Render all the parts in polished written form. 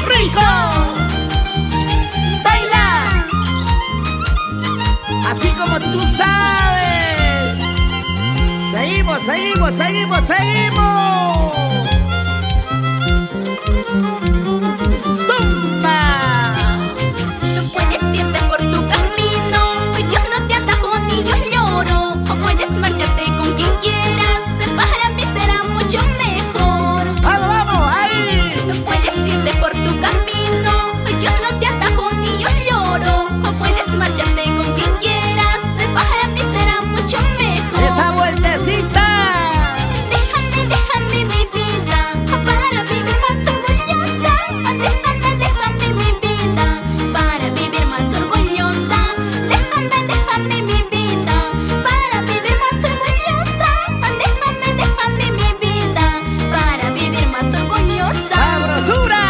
rico. Baila, así como tú sabes. Seguimos, seguimos, seguimos, seguimos. ¡Tumba! No puedes irte por tu camino, yo no te atajo ni yo lloro. O puedes marcharte con quien quieras, para mí será mucho mejor. ¡Vamos, vamos! ¡Ahí! No puedes irte por tu camino, yo no te atajo ni yo lloro. O puedes marcharte con quien quieras, para mí será mucho mejor. ¡Esa vueltecita! Déjame, déjame mi vida, para vivir más orgullosa. Déjame, déjame mi vida, para vivir más orgullosa. Déjame, déjame mi vida, para vivir más orgullosa. Déjame, déjame mi vida, para vivir más orgullosa. ¡Sabrosura!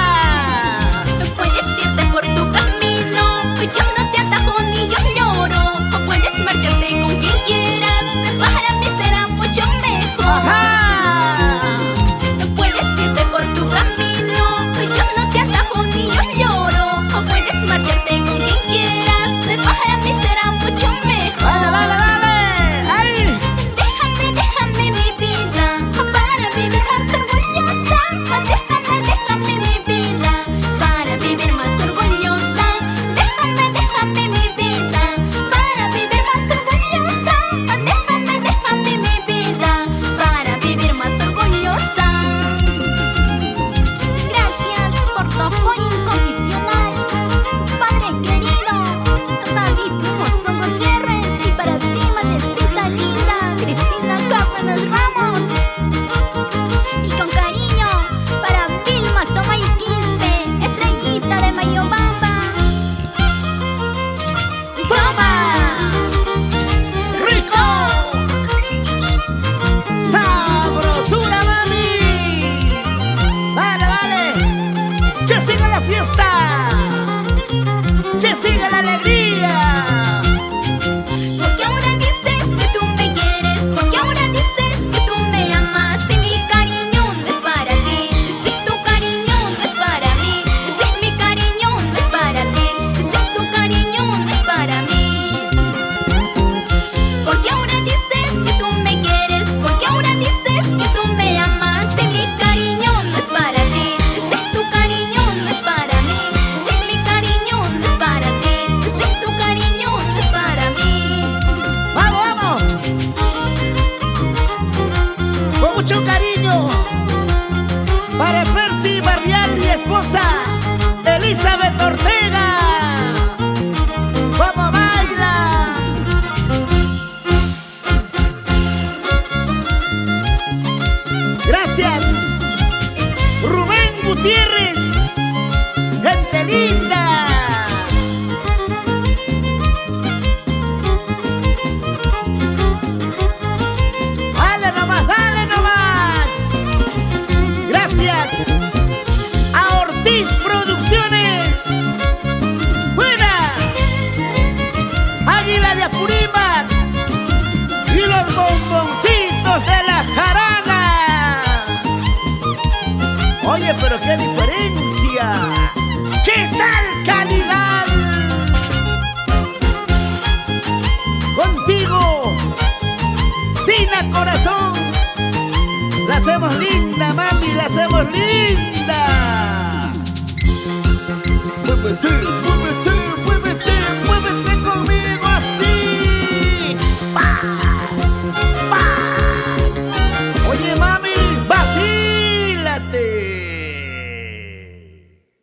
No puedes irte por tu camino, yo no te atajo ni yo lloro. O puedes marcharte con quien quieras, para mí será mucho mejor. ¡Ajá! No puedes irte por tu camino, yo no te atajo ni yo lloro. O puedes marcharte con quien quieras, para mí será mucho mejor. ¡Dale, dale, dale! ¡Ahí! Déjame, déjame mi vida, para vivir más orgullosa. Déjame, déjame mi vida, para vivir más orgullosa. Déjame, déjame mi vida, para vivir más orgullosa. Déjame, déjame mi vida, para vivir más orgullosa. Gracias por tu apoyo incondicional, Padre querido David Mozo Gutiérrez, y para ti, madrecita linda, Cristina Cárdenas Ramos. Y con cariño para Vilma Tomay Quispe, estrellita de Mayobamba. Y toma, ¡Rico! ¡Sabrosura, mami! ¡Dale, dale! ¡Que siga la fiesta! ¡Que siga la alegría! porque ahora dices que tú me quieres, porque ahora dices que tú me amas. Si mi cariño no es para ti, si tu cariño no es para mí, si mi cariño no es para ti, si tu cariño no es para mí. Porque ahora dices que tú me quieres, porque ahora dices que tú me amas. Si mi cariño no es para ti, si tu cariño no es para mí, si mi cariño no es para ti, si tu cariño no es para mí. ¡Vamos, vamos! Con mucho cariño para Percy Barrial y esposa Elizabeth Ortega. ¡Vamos, baila! Gracias, Rubén Gutiérrez, gente linda. Dale nomás, dale nomás. Gracias a Ortiz Producciones. ¡Buena! Águila de Apurímac y los bomboncitos de la jarana. Oye, pero qué diferencia. ¿Qué tal calidad? Contigo, Dina Corazón. La hacemos linda, mami, la hacemos linda.